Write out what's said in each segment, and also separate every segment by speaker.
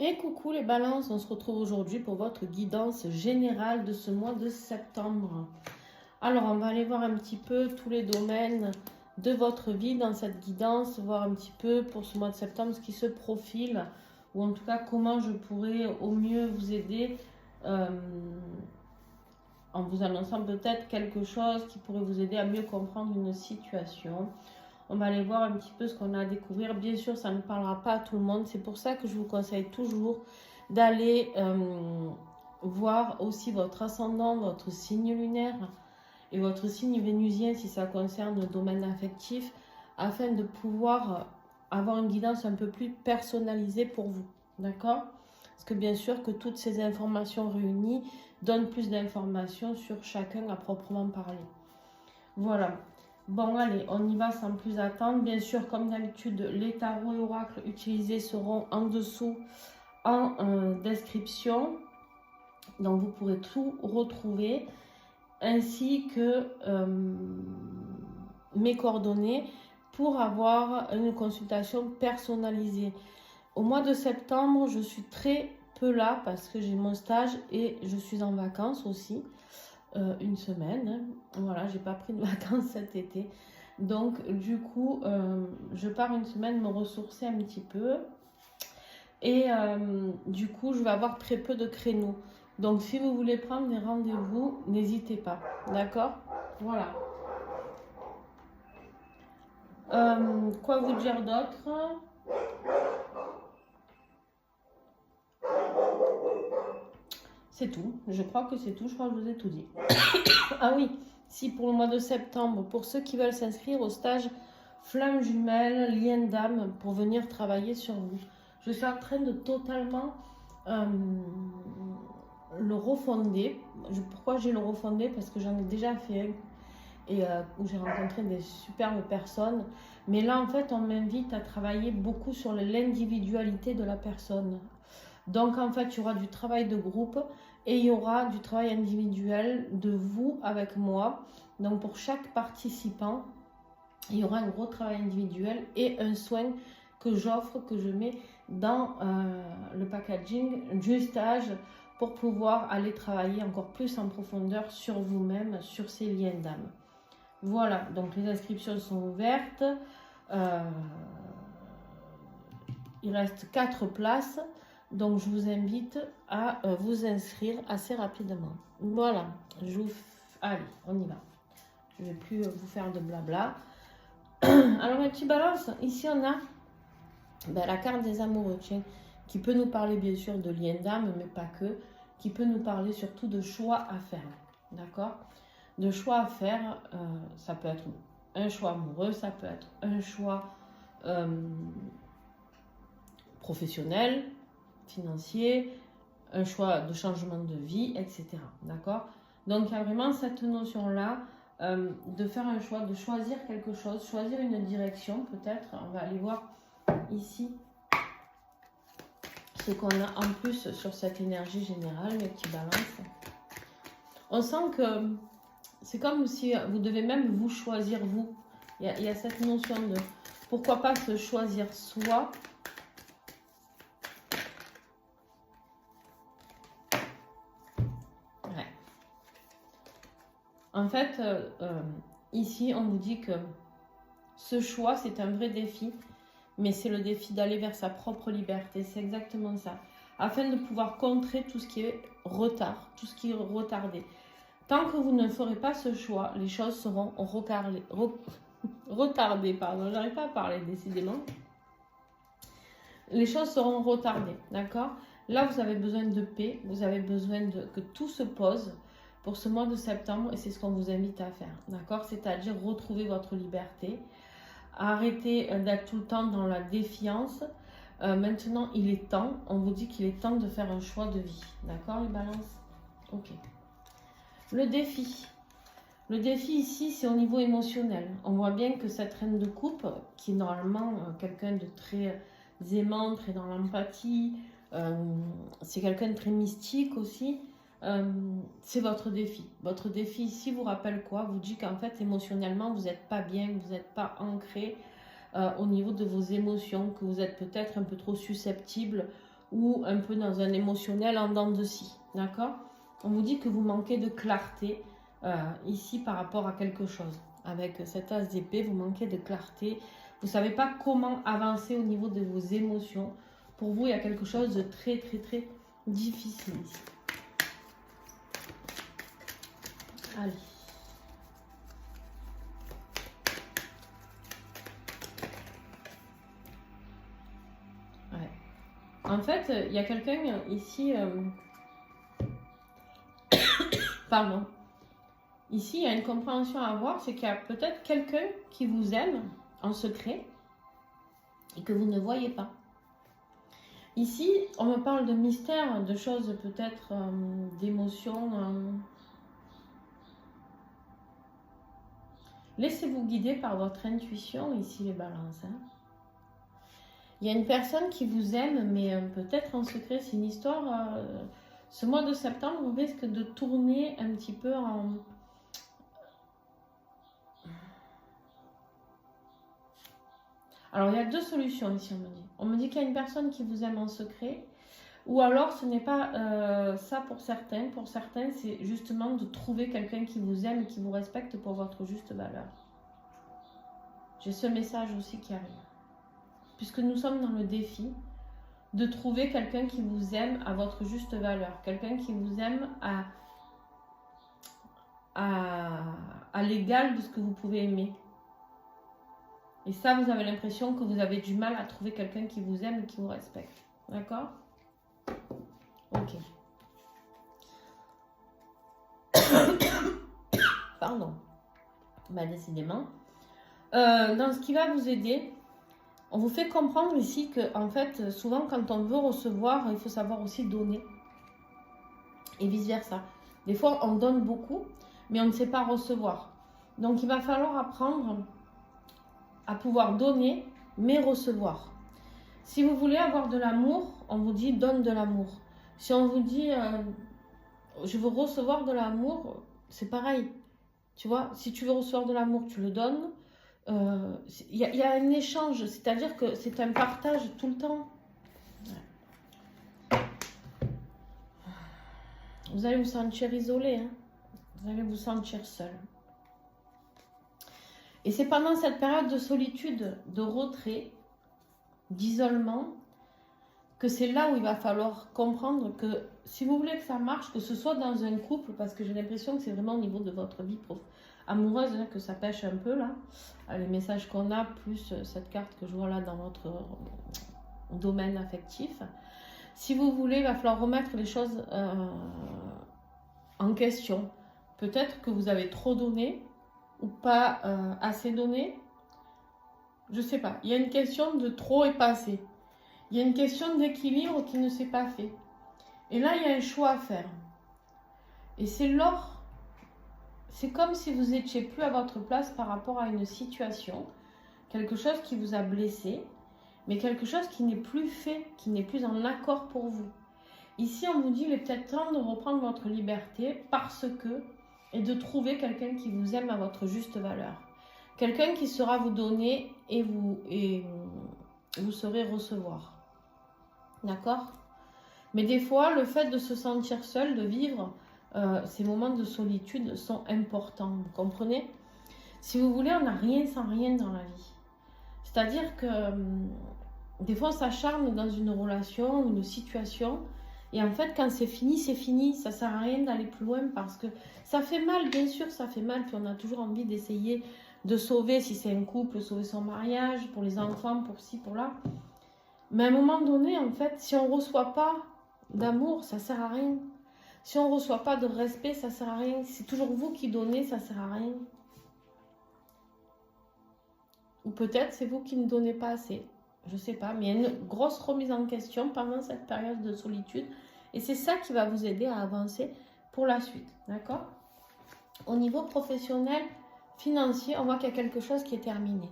Speaker 1: Et coucou les balances, on se retrouve aujourd'hui pour votre guidance générale de ce mois de septembre. Alors on va aller voir un petit peu tous les domaines de votre vie dans cette guidance, voir un petit peu pour ce mois de septembre ce qui se profile, ou en tout cas comment je pourrais au mieux vous aider en vous annonçant peut-être quelque chose qui pourrait vous aider à mieux comprendre une situation. On va aller voir un petit peu ce qu'on a à découvrir. Bien sûr, ça ne parlera pas à tout le monde. C'est pour ça que je vous conseille toujours d'aller voir aussi votre ascendant, votre signe lunaire et votre signe vénusien si ça concerne le domaine affectif, afin de pouvoir avoir une guidance un peu plus personnalisée pour vous. D'accord? Parce que bien sûr que toutes ces informations réunies donnent plus d'informations sur chacun à proprement parler. Voilà. Bon, allez, on y va sans plus attendre. Bien sûr, comme d'habitude, les tarots et oracles utilisés seront en dessous en description. Donc, vous pourrez tout retrouver, ainsi que mes coordonnées pour avoir une consultation personnalisée. Au mois de septembre, je suis très peu là parce que j'ai mon stage et je suis en vacances aussi. Une semaine. Voilà, j'ai pas pris de vacances cet été. Donc, du coup, je pars une semaine me ressourcer un petit peu. Et du coup, je vais avoir très peu de créneaux. Donc, si vous voulez prendre des rendez-vous, n'hésitez pas. D'accord? Voilà. Quoi vous dire d'autre? C'est tout. Je crois que c'est tout. Je crois que je vous ai tout dit. Ah oui, si pour le mois de septembre, pour ceux qui veulent s'inscrire au stage Flamme jumelle, lien d'âme, pour venir travailler sur vous. Je suis en train de totalement le refonder. Pourquoi j'ai le refondé? Parce que j'en ai déjà fait un et où j'ai rencontré des superbes personnes. Mais là, en fait, on m'invite à travailler beaucoup sur l'individualité de la personne. Donc, en fait, il y aura du travail de groupe et il y aura du travail individuel de vous avec moi. Donc, pour chaque participant, il y aura un gros travail individuel et un soin que j'offre, que je mets dans le packaging du stage pour pouvoir aller travailler encore plus en profondeur sur vous-même, sur ces liens d'âme. Voilà, donc les inscriptions sont ouvertes. Il reste 4 places. Donc, je vous invite à vous inscrire assez rapidement. Voilà, allez, on y va. Je ne vais plus vous faire de blabla. Alors, mes petits balances, ici, on a la carte des amoureux, tiens, qui peut nous parler, bien sûr, de lien d'âme, mais pas que, qui peut nous parler surtout de choix à faire. D'accord? De choix à faire, ça peut être un choix amoureux, ça peut être un choix professionnel, financier, un choix de changement de vie, etc. D'accord? Donc, il y a vraiment cette notion-là de faire un choix, de choisir quelque chose, choisir une direction peut-être. On va aller voir ici ce qu'on a en plus sur cette énergie générale, mes petits balances. On sent que c'est comme si vous devez même vous choisir vous. Il y a cette notion de pourquoi pas se choisir soi. En fait, ici, on vous dit que ce choix, c'est un vrai défi, mais c'est le défi d'aller vers sa propre liberté. C'est exactement ça. Afin de pouvoir contrer tout ce qui est retard, tout ce qui est retardé. Tant que vous ne ferez pas ce choix, les choses seront retardées. Pardon, j'arrive pas à parler décidément. Les choses seront retardées, d'accord? Là, vous avez besoin de paix, vous avez besoin que tout se pose pour ce mois de septembre et c'est ce qu'on vous invite à faire, d'accord? C'est-à-dire retrouver votre liberté, arrêter d'être tout le temps dans la défiance. Maintenant, il est temps, on vous dit qu'il est temps de faire un choix de vie, d'accord les balances? Ok. Le défi. Le défi ici, c'est au niveau émotionnel. On voit bien que cette reine de coupe, qui est normalement quelqu'un de très aimant, très dans l'empathie, c'est quelqu'un de très mystique aussi, c'est votre défi. Votre défi ici vous rappelle quoi? Vous dit qu'en fait, émotionnellement, vous n'êtes pas bien, vous n'êtes pas ancré au niveau de vos émotions, que vous êtes peut-être un peu trop susceptible, ou un peu dans un émotionnel en dents de scie, d'accord? On vous dit que vous manquez de clarté ici par rapport à quelque chose. Avec cet as d'épée, vous manquez de clarté. Vous ne savez pas comment avancer au niveau de vos émotions. Pour vous, il y a quelque chose de très, très, très difficile ici. Allez. Ouais. En fait, il y a quelqu'un ici... Pardon. Ici, il y a une compréhension à avoir, c'est qu'il y a peut-être quelqu'un qui vous aime en secret et que vous ne voyez pas. Ici, on me parle de mystère, de choses peut-être, d'émotions. Laissez-vous guider par votre intuition, ici les balances. Hein. Il y a une personne qui vous aime, mais peut-être en secret, c'est une histoire... ce mois de septembre, on risque de tourner un petit peu en... Alors, il y a deux solutions ici, on me dit. On me dit qu'il y a une personne qui vous aime en secret, ou alors ce n'est pas ça pour certains. Pour certains, c'est justement de trouver quelqu'un qui vous aime et qui vous respecte pour votre juste valeur. J'ai ce message aussi qui arrive. Puisque nous sommes dans le défi de trouver quelqu'un qui vous aime à votre juste valeur. Quelqu'un qui vous aime à l'égal de ce que vous pouvez aimer. Et ça, vous avez l'impression que vous avez du mal à trouver quelqu'un qui vous aime et qui vous respecte. D'accord? Ok. Pardon. Bah, décidément. Dans ce qui va vous aider, on vous fait comprendre ici que, en fait, souvent, quand on veut recevoir, il faut savoir aussi donner. Et vice-versa. Des fois, on donne beaucoup, mais on ne sait pas recevoir. Donc, il va falloir apprendre à pouvoir donner, mais recevoir. Si vous voulez avoir de l'amour, on vous dit donne de l'amour. Si on vous dit je veux recevoir de l'amour, c'est pareil. Tu vois, si tu veux recevoir de l'amour, tu le donnes. Il y a un échange, c'est-à-dire que c'est un partage tout le temps. Vous allez vous sentir isolé, hein. Vous allez vous sentir seul. Et c'est pendant cette période de solitude, de retrait, d'isolement, que c'est là où il va falloir comprendre que si vous voulez que ça marche, que ce soit dans un couple, parce que j'ai l'impression que c'est vraiment au niveau de votre vie amoureuse hein, que ça pêche un peu là, les messages qu'on a, plus cette carte que je vois là dans votre domaine affectif. Si vous voulez, il va falloir remettre les choses en question. Peut-être que vous avez trop donné ou pas assez donné. Je sais pas. Il y a une question de trop et pas assez. Il y a une question d'équilibre qui ne s'est pas fait. Et là, il y a un choix à faire. Et c'est comme si vous n'étiez plus à votre place par rapport à une situation, quelque chose qui vous a blessé, mais quelque chose qui n'est plus fait, qui n'est plus en accord pour vous. Ici, on vous dit, il est peut-être temps de reprendre votre liberté parce que, et de trouver quelqu'un qui vous aime à votre juste valeur. Quelqu'un qui saura vous donner et vous saurez recevoir. D'accord? Mais des fois, le fait de se sentir seul, de vivre ces moments de solitude sont importants. Vous comprenez? Si vous voulez, on n'a rien sans rien dans la vie. C'est-à-dire que des fois, on s'acharne dans une relation, une situation. Et en fait, quand c'est fini, c'est fini. Ça ne sert à rien d'aller plus loin parce que ça fait mal, bien sûr, ça fait mal. Puis on a toujours envie d'essayer de sauver, si c'est un couple, sauver son mariage, pour les enfants, pour ci, pour là. Mais à un moment donné, en fait, si on ne reçoit pas d'amour, ça ne sert à rien. Si on ne reçoit pas de respect, ça ne sert à rien. C'est toujours vous qui donnez, ça ne sert à rien. Ou peut-être c'est vous qui ne donnez pas assez. Je ne sais pas, mais il y a une grosse remise en question pendant cette période de solitude. Et c'est ça qui va vous aider à avancer pour la suite. D'accord? Au niveau professionnel, financier, on voit qu'il y a quelque chose qui est terminé.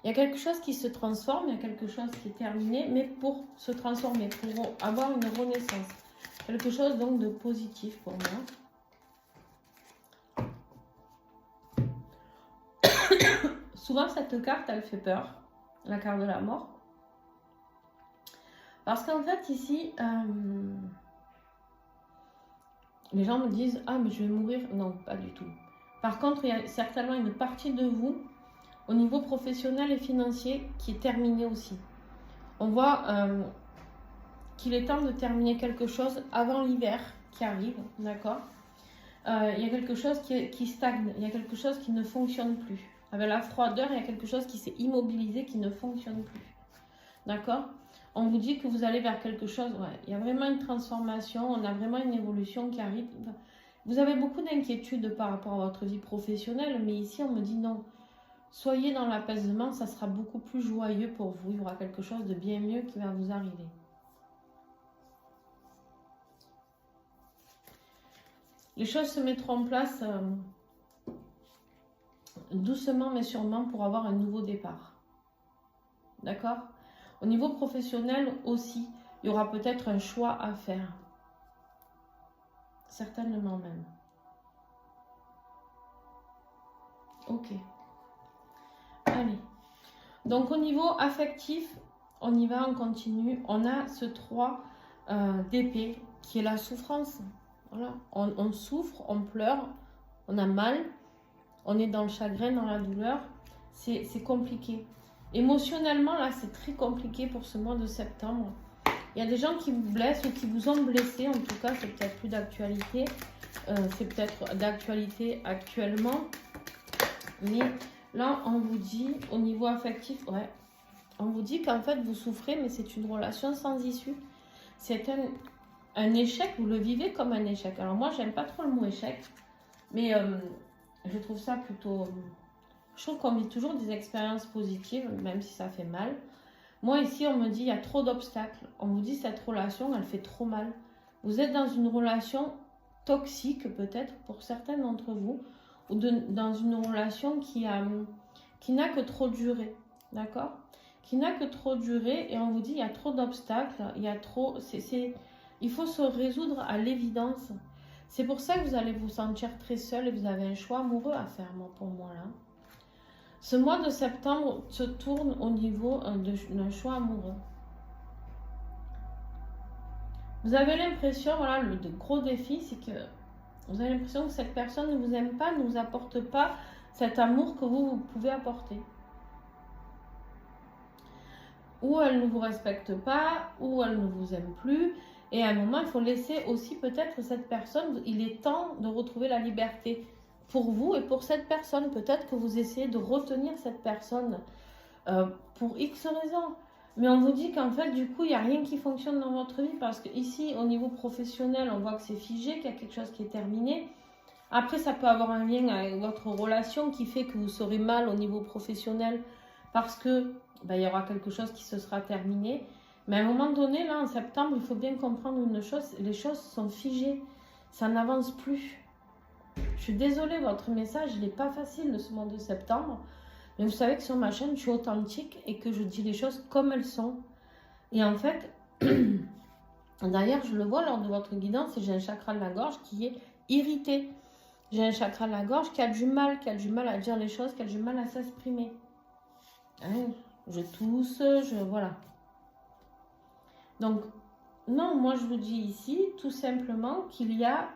Speaker 1: Il y a quelque chose qui se transforme, il y a quelque chose qui est terminé, mais pour se transformer, pour avoir une renaissance. Quelque chose donc de positif pour moi. Souvent, cette carte, elle fait peur, la carte de la mort. Parce qu'en fait, ici, les gens me disent « Ah, mais je vais mourir ». Non, pas du tout. Par contre, il y a certainement une partie de vous, au niveau professionnel et financier, qui est terminée aussi. On voit qu'il est temps de terminer quelque chose avant l'hiver qui arrive, d'accord. Il y a quelque chose qui stagne, il y a quelque chose qui ne fonctionne plus. Avec la froideur, il y a quelque chose qui s'est immobilisé, qui ne fonctionne plus. D'accord? On vous dit que vous allez vers quelque chose, ouais, il y a vraiment une transformation, on a vraiment une évolution qui arrive. Vous avez beaucoup d'inquiétudes par rapport à votre vie professionnelle, mais ici on me dit non. Soyez dans l'apaisement, ça sera beaucoup plus joyeux pour vous. Il y aura quelque chose de bien mieux qui va vous arriver. Les choses se mettront en place doucement mais sûrement pour avoir un nouveau départ. D'accord? Au niveau professionnel aussi, il y aura peut-être un choix à faire. Certainement même. Ok. Allez. Donc au niveau affectif, on y va, on continue. On a ce 3 d'épée qui est la souffrance. Voilà. On souffre, on pleure, on a mal, on est dans le chagrin, dans la douleur. C'est compliqué. Émotionnellement, là, c'est très compliqué pour ce mois de septembre. Il y a des gens qui vous blessent ou qui vous ont blessé. En tout cas, c'est peut-être plus d'actualité. C'est peut-être d'actualité actuellement. Mais là, on vous dit, au niveau affectif, ouais, on vous dit qu'en fait, vous souffrez, mais c'est une relation sans issue. C'est un échec, vous le vivez comme un échec. Alors moi, j'aime pas trop le mot échec, mais je trouve ça plutôt... Je trouve qu'on vit toujours des expériences positives, même si ça fait mal. Moi, ici, on me dit, il y a trop d'obstacles. On vous dit, cette relation, elle fait trop mal. Vous êtes dans une relation toxique, peut-être, pour certains d'entre vous, ou dans une relation qui n'a que trop duré, d'accord? Qui n'a que trop duré, et on vous dit, il y a trop d'obstacles, il y a trop... il faut se résoudre à l'évidence. C'est pour ça que vous allez vous sentir très seul, et vous avez un choix amoureux à faire, pour moi, là. Ce mois de septembre se tourne au niveau d'un choix amoureux. Vous avez l'impression, voilà, le gros défi, c'est que vous avez l'impression que cette personne ne vous aime pas, ne vous apporte pas cet amour que vous pouvez apporter. Ou elle ne vous respecte pas, ou elle ne vous aime plus. Et à un moment, il faut laisser aussi peut-être cette personne, il est temps de retrouver la liberté. Pour vous et pour cette personne, peut-être que vous essayez de retenir cette personne pour X raisons. Mais on vous dit qu'en fait, du coup, il n'y a rien qui fonctionne dans votre vie parce qu'ici, au niveau professionnel, on voit que c'est figé, qu'il y a quelque chose qui est terminé. Après, ça peut avoir un lien avec votre relation qui fait que vous serez mal au niveau professionnel parce que il y aura quelque chose qui se sera terminé. Mais à un moment donné, là, en septembre, il faut bien comprendre une chose, les choses sont figées, ça n'avance plus. Je suis désolée, votre message, il n'est pas facile de ce mois de septembre. Mais vous savez que sur ma chaîne, je suis authentique et que je dis les choses comme elles sont. Et en fait, d'ailleurs, je le vois lors de votre guidance, j'ai un chakra de la gorge qui est irrité. J'ai un chakra de la gorge qui a du mal à dire les choses, qui a du mal à s'exprimer. Hein, je tousse, voilà. Donc, non, moi je vous dis ici, tout simplement, qu'il y a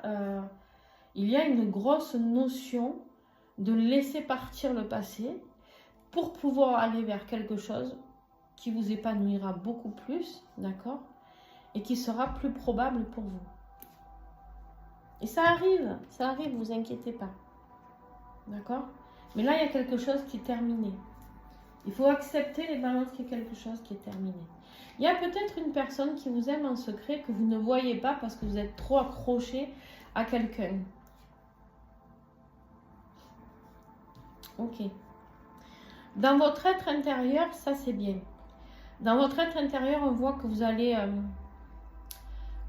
Speaker 1: une grosse notion de laisser partir le passé pour pouvoir aller vers quelque chose qui vous épanouira beaucoup plus, d'accord? Et qui sera plus probable pour vous. Et ça arrive, vous inquiétez pas. D'accord? Mais là, il y a quelque chose qui est terminé. Il faut accepter les balances qu'il y a quelque chose qui est terminé. Il y a peut-être une personne qui vous aime en secret que vous ne voyez pas parce que vous êtes trop accroché à quelqu'un. Ok. Dans votre être intérieur, ça c'est bien. Dans votre être intérieur, on voit que vous allez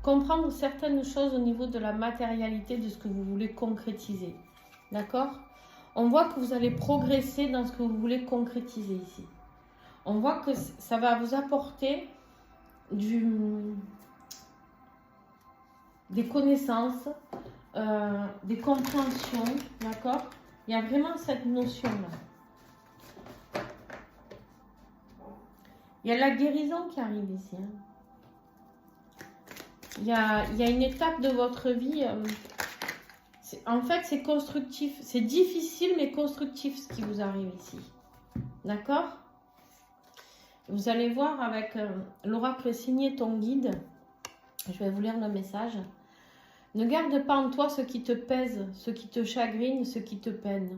Speaker 1: comprendre certaines choses au niveau de la matérialité de ce que vous voulez concrétiser. D'accord? On voit que vous allez progresser dans ce que vous voulez concrétiser ici. On voit que ça va vous apporter des connaissances, des compréhensions, d'accord? Il y a vraiment cette notion-là. Il y a la guérison qui arrive ici. Hein. il y a une étape de votre vie. En fait, c'est constructif. C'est difficile, mais constructif ce qui vous arrive ici. D'accord? Vous allez voir avec l'oracle signé ton guide. Je vais vous lire le message. Ne garde pas en toi ce qui te pèse, ce qui te chagrine, ce qui te peine.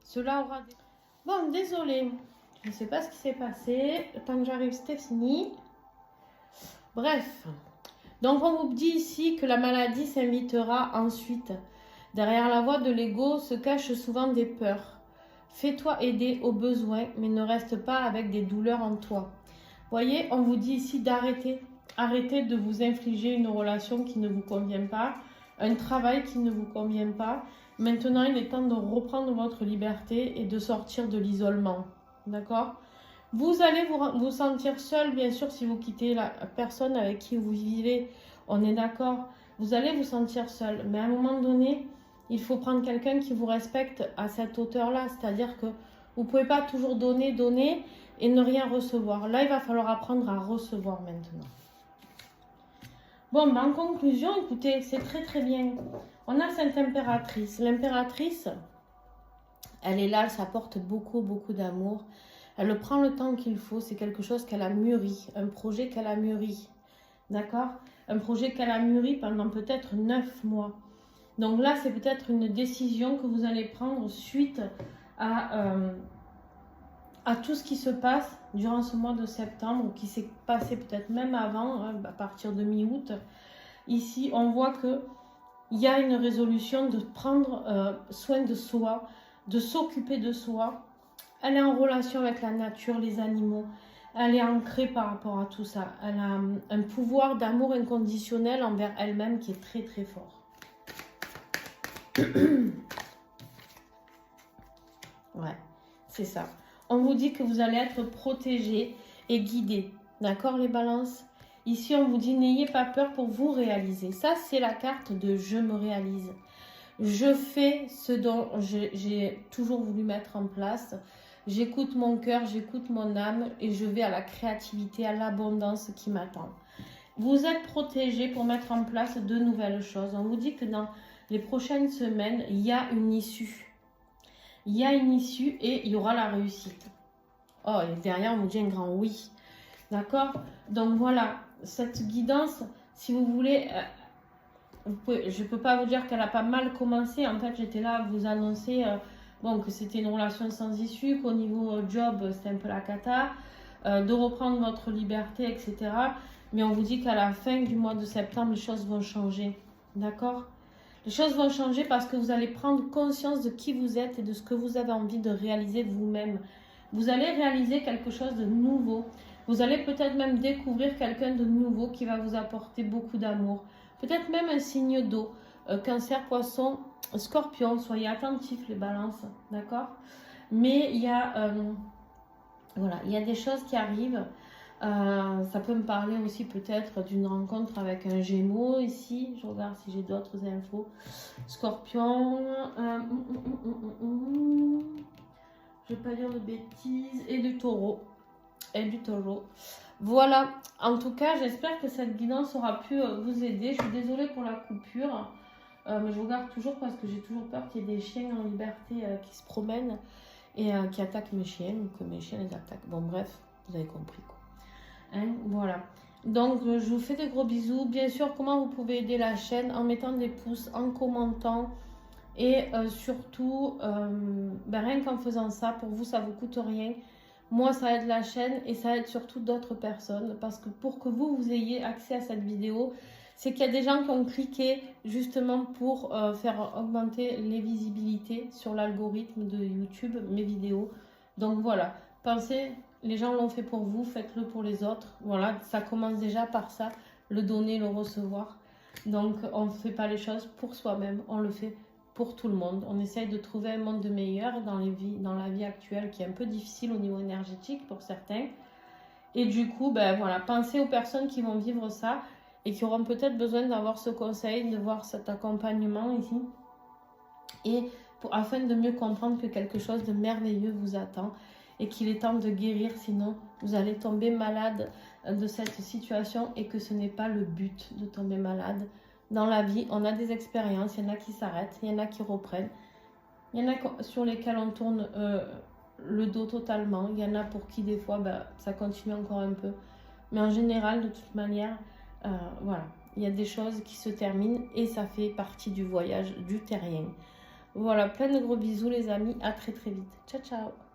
Speaker 1: Cela aura... Bon, désolé. Je ne sais pas ce qui s'est passé. Le temps que j'arrive, c'était fini. Bref. Donc, on vous dit ici que la maladie s'invitera ensuite. Derrière la voix de l'ego se cachent souvent des peurs. Fais-toi aider au besoin, mais ne reste pas avec des douleurs en toi. Voyez, on vous dit ici d'arrêter. Arrêtez de vous infliger une relation qui ne vous convient pas, un travail qui ne vous convient pas. Maintenant, il est temps de reprendre votre liberté et de sortir de l'isolement. D'accord? Vous allez vous sentir seul, bien sûr, si vous quittez la personne avec qui vous vivez. On est d'accord? Vous allez vous sentir seul. Mais à un moment donné, il faut prendre quelqu'un qui vous respecte à cette hauteur-là. C'est-à-dire que vous ne pouvez pas toujours donner et ne rien recevoir. Là, il va falloir apprendre à recevoir maintenant. Bon, ben en conclusion, écoutez, c'est très très bien. On a cette impératrice. L'impératrice, elle est là, elle s'apporte beaucoup d'amour. Elle prend le temps qu'il faut. C'est quelque chose qu'elle a mûri, un projet qu'elle a mûri. D'accord? Un projet qu'elle a mûri pendant peut-être 9 mois. Donc là, c'est peut-être une décision que vous allez prendre suite à tout ce qui se passe durant ce mois de septembre, ou qui s'est passé peut-être même avant, hein, à partir de mi-août. Ici, on voit qu'il y a une résolution de prendre soin de soi, de s'occuper de soi. Elle est en relation avec la nature, les animaux. Elle est ancrée par rapport à tout ça. Elle a un pouvoir d'amour inconditionnel envers elle-même qui est très très fort. Ouais, c'est ça. On vous dit que vous allez être protégé et guidé. D'accord, les balances? Ici, on vous dit n'ayez pas peur pour vous réaliser. Ça, c'est la carte de je me réalise. Je fais ce dont j'ai toujours voulu mettre en place. J'écoute mon cœur, j'écoute mon âme et je vais à la créativité, à l'abondance qui m'attend. Vous êtes protégé pour mettre en place de nouvelles choses. On vous dit que dans les prochaines semaines, il y a une issue. Il y a une issue et il y aura la réussite. Oh, et derrière, on vous dit un grand oui. D'accord? Donc voilà, cette guidance, si vous voulez, je ne peux pas vous dire qu'elle a pas mal commencé. En fait, j'étais là à vous annoncer que c'était une relation sans issue, qu'au niveau job, c'était un peu la cata, de reprendre votre liberté, etc. Mais on vous dit qu'à la fin du mois de septembre, les choses vont changer. D'accord? Les choses vont changer parce que vous allez prendre conscience de qui vous êtes et de ce que vous avez envie de réaliser vous-même. Vous allez réaliser quelque chose de nouveau. Vous allez peut-être même découvrir quelqu'un de nouveau qui va vous apporter beaucoup d'amour. Peut-être même un signe d'eau. Cancer, poisson, scorpion. Soyez attentifs les balances. D'accord? Mais il y a des choses qui arrivent. Ça peut me parler aussi peut-être d'une rencontre avec un Gémeaux ici. Je regarde si j'ai d'autres infos. Scorpion. Je ne vais pas dire de bêtises. Et du taureau. Voilà. En tout cas, j'espère que cette guidance aura pu vous aider. Je suis désolée pour la coupure. Mais je regarde toujours parce que j'ai toujours peur qu'il y ait des chiens en liberté qui se promènent et qui attaquent mes chiens ou que mes chiens les attaquent. Bon, bref, vous avez compris quoi. Hein, voilà. Donc, je vous fais des gros bisous. Bien sûr, comment vous pouvez aider la chaîne? En mettant des pouces, en commentant. Et surtout, rien qu'en faisant ça, pour vous, ça ne vous coûte rien. Moi, ça aide la chaîne et ça aide surtout d'autres personnes. Parce que pour que vous ayez accès à cette vidéo, c'est qu'il y a des gens qui ont cliqué justement pour faire augmenter les visibilités sur l'algorithme de YouTube, mes vidéos. Donc voilà, pensez, les gens l'ont fait pour vous, faites-le pour les autres. Voilà, ça commence déjà par ça, le donner, le recevoir. Donc on ne fait pas les choses pour soi-même, on le fait pour tout le monde. On essaye de trouver un monde meilleur dans la vie actuelle qui est un peu difficile au niveau énergétique pour certains. Et du coup, pensez aux personnes qui vont vivre ça et qui auront peut-être besoin d'avoir ce conseil, de voir cet accompagnement ici. Et afin de mieux comprendre que quelque chose de merveilleux vous attend et qu'il est temps de guérir, sinon vous allez tomber malade de cette situation et que ce n'est pas le but de tomber malade. Dans la vie, on a des expériences, il y en a qui s'arrêtent, il y en a qui reprennent, il y en a sur lesquels on tourne le dos totalement, il y en a pour qui des fois ça continue encore un peu. Mais en général, de toute manière, voilà, il y a des choses qui se terminent et ça fait partie du voyage du terrien. Voilà, plein de gros bisous les amis, à très très vite. Ciao ciao.